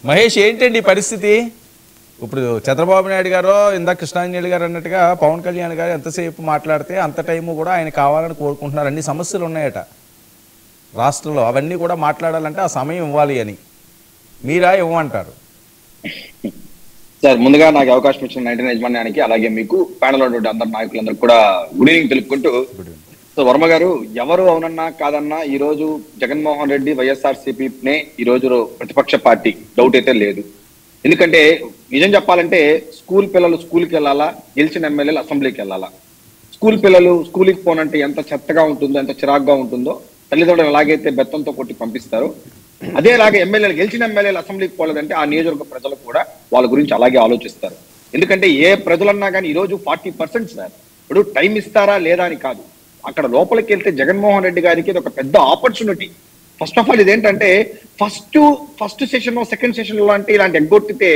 మహేష్ ఏంటండి ఈ పరిస్థితి? ఇప్పుడు చంద్రబాబు నాయుడు గారు ఇందాక కృష్ణాంజలి గారు అన్నట్టుగా పవన్ కళ్యాణ్ గారు ఎంతసేపు మాట్లాడితే అంత టైము కూడా ఆయన కావాలని కోరుకుంటున్నారు. అన్ని సమస్యలు ఉన్నాయట రాష్ట్రంలో, అవన్నీ కూడా మాట్లాడాలంటే ఆ సమయం ఇవ్వాలి అని. మీరా ఇవ్వమంటారు? సార్ ముందుగా నాకు అవకాశం ఇచ్చిన 99 యాజమాన్యానికి అలాగే మీకు ప్యానల్ ఉన్నటువంటి అందరు నాయకులందరూ కూడా గుడ్ ఈవినింగ్ తెలుపుకుంటూ, సో వర్మ గారు ఎవరు అవునన్నా కాదన్నా ఈ రోజు జగన్మోహన్ రెడ్డి వైఎస్ఆర్సీపీనే ఈ రోజు ప్రతిపక్ష పార్టీ, డౌట్ అయితే లేదు. ఎందుకంటే నిజం చెప్పాలంటే స్కూల్ పిల్లలు స్కూల్కి వెళ్ళాలా, గెలిచిన ఎమ్మెల్యేలు అసెంబ్లీకి వెళ్ళాలా. స్కూల్ పిల్లలు స్కూల్కి పోనంటే ఎంత చెత్తగా ఉంటుందో, ఎంత చిరాగ్గా ఉంటుందో, తల్లిదండ్రులు ఎలాగైతే బెత్తంతో కొట్టి పంపిస్తారో అదేలాగే ఎమ్మెల్యేలు గెలిచిన ఎమ్మెల్యేలు అసెంబ్లీకి పోలేదంటే ఆ నియోజకవర్గ ప్రజలు కూడా వాళ్ళ గురించి అలాగే ఆలోచిస్తారు. ఎందుకంటే ఏ ప్రజలన్నా కానీ ఈ రోజు 40% సార్, ఇప్పుడు టైం ఇస్తారా లేదా అని కాదు, అక్కడ లోపలికి వెళ్తే జగన్మోహన్ రెడ్డి గారికి ఇది ఒక పెద్ద ఆపర్చునిటీ. ఫస్ట్ ఆఫ్ ఆల్ ఇదేంటంటే ఫస్ట్ సెషన్ సెకండ్ సెషన్ లాంటి ఇలాంటి ఎగ్గొట్టితే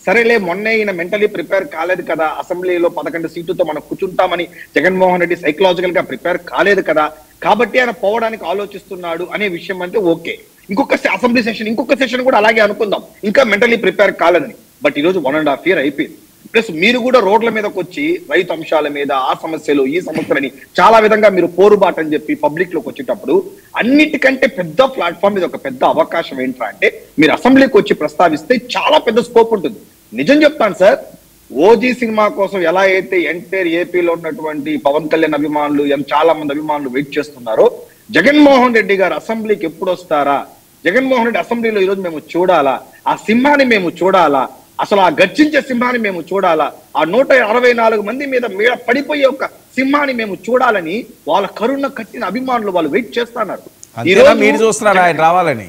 సరేలే, మొన్నే ఈయన మెంటలీ ప్రిపేర్ కాలేదు కదా, అసెంబ్లీలో 11 సీట్లతో మనం కూర్చుంటామని జగన్మోహన్ రెడ్డి సైకలాజికల్ గా ప్రిపేర్ కాలేదు కదా, కాబట్టి ఆయన పోవడానికి ఆలోచిస్తున్నాడు అనే విషయం అంటే ఓకే. ఇంకొక అసెంబ్లీ సెషన్ ఇంకొక సెషన్ కూడా అలాగే అనుకుందాం, ఇంకా మెంటలీ ప్రిపేర్ కాలేదని. బట్ ఈ రోజు 1.5 year అయిపోయింది. ప్లస్ మీరు కూడా రోడ్ల మీదకి వచ్చి రైతు అంశాల మీద, ఆ సమస్యలు ఈ సమస్యలని చాలా విధంగా మీరు పోరుబాటు అని చెప్పి పబ్లిక్ లోకి వచ్చేటప్పుడు అన్నిటికంటే పెద్ద ప్లాట్ఫామ్ ఇది, ఒక పెద్ద అవకాశం ఏంట్రా అంటే మీరు అసెంబ్లీకి వచ్చి ప్రస్తావిస్తే చాలా పెద్ద స్కోప్ ఉంటుంది. నిజం చెప్తాను సార్, ఓజీ సినిమా కోసం ఎలా అయితే ఎంటైర్ ఏపీలో ఉన్నటువంటి పవన్ కళ్యాణ్ అభిమానులు చాలా మంది అభిమానులు వెయిట్ చేస్తున్నారో, జగన్మోహన్ రెడ్డి గారు అసెంబ్లీకి ఎప్పుడు వస్తారా, జగన్మోహన్ రెడ్డి అసెంబ్లీలో ఈరోజు మేము చూడాలా, ఆ సింహాన్ని మేము చూడాలా, అసలు ఆ గర్జించే సింహాన్ని మేము చూడాలా, ఆ 164 మంది మీద పడిపోయే ఒక సింహాన్ని మేము చూడాలని వాళ్ళ కరుణ కట్టిన అభిమానులు వాళ్ళు వెయిట్ చేస్తున్నారు. మీరు చూస్తున్నారా ఆయన రావాలని?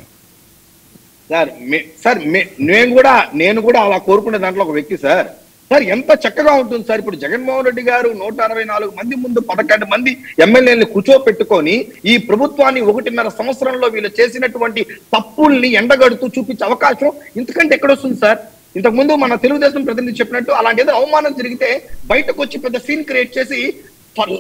సార్ నేను కూడా అలా కోరుకునే దాంట్లో ఒక వ్యక్తి సార్. ఎంత చక్కగా ఉంటుంది సార్, ఇప్పుడు జగన్మోహన్ రెడ్డి గారు 164 మంది ముందు 11 మంది ఎమ్మెల్యేలను కూర్చోపెట్టుకొని ఈ ప్రభుత్వాన్ని 1.5 సంవత్సరంలో వీళ్ళు చేసినటువంటి తప్పుల్ని ఎండగడుతూ చూపించే అవకాశం ఇంతకంటే ఎక్కడొస్తుంది సార్? ఇంతకు ముందు మన తెలుగుదేశం ప్రతినిధి చెప్పినట్టు అలాంటి ఏదో అవమానం జరిగితే బయటకు వచ్చి పెద్ద సీన్ క్రియేట్ చేసి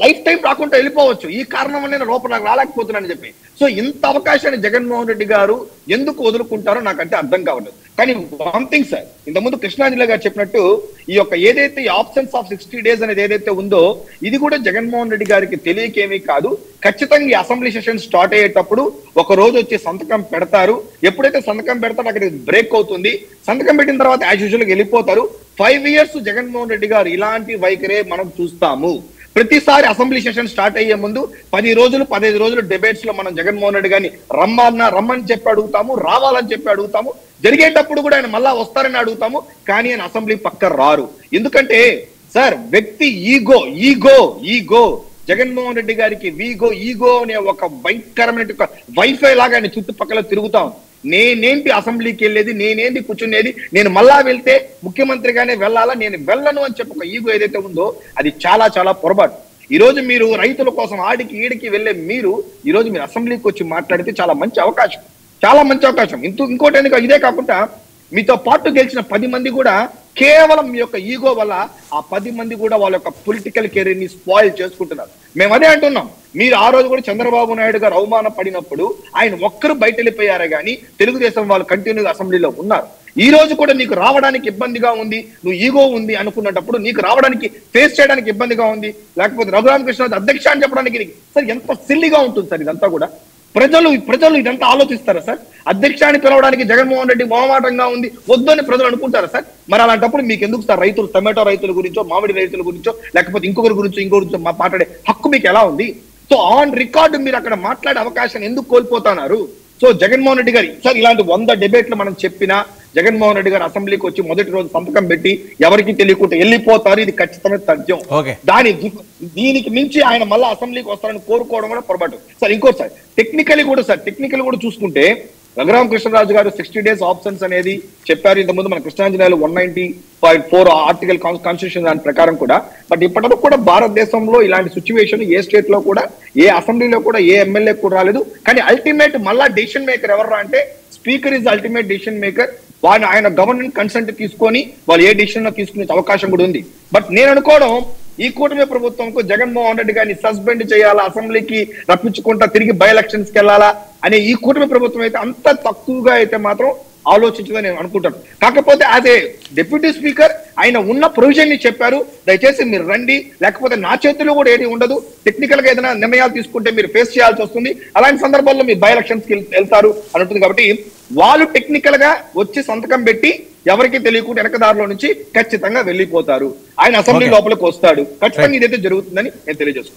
లైఫ్ టైం రాకుండా వెళ్ళిపోవచ్చు, ఈ కారణం వల్ల నేను లోపల రాలేకపోతున్నానని చెప్పి. సో ఇంత అవకాశాన్ని జగన్మోహన్ రెడ్డి గారు ఎందుకు వదులుకుంటారో నాకంటే అర్థం కావట్లేదు. కానీ వన్ థింగ్ సార్, ఇంతకుముందు కృష్ణాంజలి గారు చెప్పినట్టు ఈ యొక్క ఏదైతే ఆప్షన్స్ ఆఫ్ 60 days అనేది ఏదైతే ఉందో ఇది కూడా జగన్మోహన్ రెడ్డి గారికి తెలియకేమీ కాదు. ఖచ్చితంగా ఈ అసెంబ్లీ సెషన్ స్టార్ట్ అయ్యేటప్పుడు ఒక రోజు వచ్చి సంతకం పెడతారు. ఎప్పుడైతే సంతకం పెడతారో అక్కడ బ్రేక్ అవుతుంది. సంతకం పెట్టిన తర్వాత యాజ్ యూజువల్ గా వెళ్ళిపోతారు. 5 years జగన్మోహన్ రెడ్డి గారు ఇలాంటి వైఖరే మనం చూస్తాము. ప్రతిసారి అసెంబ్లీ సెషన్ స్టార్ట్ అయ్యే ముందు 10 రోజులు 15 రోజులు డిబేట్స్ లో మనం జగన్మోహన్ రెడ్డి గారిని రమ్మని చెప్పి అడుగుతాము, రావాలని చెప్పి అడుగుతాము, జరిగేటప్పుడు కూడా ఆయన మళ్ళా వస్తారని అడుగుతాము. కానీ ఆయన అసెంబ్లీ పక్క రారు. ఎందుకంటే సార్ వ్యక్తి ఈగో జగన్మోహన్ రెడ్డి గారికి ఈగో అనే ఒక భయంకరమైన వైఫై లాగా ఆయన చుట్టుపక్కల తిరుగుతాం. నేనేంటి అసెంబ్లీకి వెళ్ళేది, నేనేంటి కూర్చునేది, నేను మళ్ళా వెళ్తే ముఖ్యమంత్రిగానే వెళ్ళాలా, నేను వెళ్ళను అని చెప్పి ఒక ఈగో ఏదైతే ఉందో అది చాలా చాలా పొరపాటు. ఈ రోజు మీరు రైతుల కోసం ఆడికి ఈడికి వెళ్ళే మీరు ఈ రోజు మీరు అసెంబ్లీకి వచ్చి మాట్లాడితే చాలా మంచి అవకాశం. ఇంకోటి ఇదే కాకుండా మీతో పాటు గెలిచిన 10 మంది కూడా కేవలం మీ యొక్క ఈగో వల్ల ఆ 10 మంది కూడా వాళ్ళ యొక్క పొలిటికల్ కెరీర్ ని స్పాయిల్ చేసుకుంటున్నారు. మేము అదే అంటున్నాం, మీరు ఆ రోజు కూడా చంద్రబాబు నాయుడు గారు అవమాన పడినప్పుడు ఆయన ఒక్కరు బయట వెళ్ళిపోయారే కానీ తెలుగుదేశం వాళ్ళు కంటిన్యూగా అసెంబ్లీలో ఉన్నారు. ఈ రోజు కూడా నీకు రావడానికి ఇబ్బందిగా ఉంది, నువ్వు ఈగో ఉంది అనుకున్నప్పుడు నీకు రావడానికి ఫేస్ చేయడానికి ఇబ్బందిగా ఉంది, లేకపోతే రఘురామకృష్ణ అధ్యక్ష అని చెప్పడానికి సార్ ఎంత సిల్లిగా ఉంటుంది సార్. ఇదంతా కూడా ప్రజలు ఇదంతా ఆలోచిస్తారా సార్? అధ్యక్షాన్ని పిలవడానికి జగన్మోహన్ రెడ్డి మొహమాటంగా ఉంది, వద్దని ప్రజలు అనుకుంటారా సార్? మరి అలాంటప్పుడు మీకు ఎందుకు సార్ రైతులు, టమాటో రైతుల గురించో, మామిడి రైతుల గురించో, లేకపోతే ఇంకొకరి గురించో మాట్లాడే హక్కు మీకు ఎలా ఉంది? సో ఆన్ రికార్డు మీరు అక్కడ మాట్లాడే అవకాశాన్ని ఎందుకు కోల్పోతున్నారు? సో జగన్మోహన్ రెడ్డి గారి సార్ ఇలాంటి 100 డిబేట్లు మనం చెప్పినా జగన్మోహన్ రెడ్డి గారు అసెంబ్లీకి వచ్చి మొదటి రోజు సంతకం పెట్టి ఎవరికి తెలియకుండా వెళ్ళిపోతారు, ఇది ఖచ్చితమైన తథ్యం. దీనికి మించి ఆయన మళ్ళీ అసెంబ్లీకి వస్తారని కోరుకోవడం కూడా పొరపాటు సార్. ఇంకోటి సార్ టెక్నికల్ కూడా చూసుకుంటే రఘురామకృష్ణరాజు గారు 60 days ఆప్షన్స్ అనేది చెప్పారు. ఇంతకుముందు మన కృష్ణాంజనేయులు 190.4 ఆర్టికల్ కాన్స్టిట్యూషన్ దాని ప్రకారం కూడా. బట్ ఇప్పటివరకు కూడా భారతదేశంలో ఇలాంటి సిచ్యువేషన్ ఏ స్టేట్ లో కూడా, ఏ అసెంబ్లీలో కూడా, ఏ ఎమ్మెల్యే కూడా రాలేదు. కానీ అల్టిమేట్ మళ్ళా డెసిషన్ మేకర్ ఎవరు అంటే speaker is ultimate decision maker. ఆయన గవర్నమెంట్ కన్సెంట్ తీసుకొని వాళ్ళు ఏ డెసిషన్ తీసుకునే అవకాశం కూడా ఉంది. బట్ నేను అనుకోవడం ఈ కూటమి ప్రభుత్వంకు జగన్మోహన్ రెడ్డి గారిని సస్పెండ్ చేయాలా, అసెంబ్లీకి రప్పించుకుంటా తిరిగి బై ఎలక్షన్స్ కి వెళ్ళాలా అనే ఈ కూటమి ప్రభుత్వం అయితే అంత తక్కువగా అయితే మాత్రం ఆలోచించదని నేను అనుకుంటాను. కాకపోతే యాజ్ ఏ డిప్యూటీ స్పీకర్ ఆయన ఉన్న ప్రొవిజన్ ని చెప్పారు, దయచేసి మీరు రండి, లేకపోతే నా చేతిలో కూడా ఏది ఉండదు, టెక్నికల్ గా ఏదైనా నిర్ణయాలు తీసుకుంటే మీరు ఫేస్ చేయాల్సి వస్తుంది, అలాంటి సందర్భాల్లో మీరు బై ఎలక్షన్స్ కి వెళ్తారు అని ఉంటుంది. కాబట్టి వాళ్ళు టెక్నికల్ గా వచ్చి సంతకం పెట్టి ఎవరికి తెలియకుండా వెనకదారిలో నుంచి ఖచ్చితంగా వెళ్ళిపోతారు. ఆయన అసెంబ్లీ లోపలికి వస్తాడు, ఖచ్చితంగా ఇదైతే జరుగుతుందని నేను తెలియజేసుకుంటాను.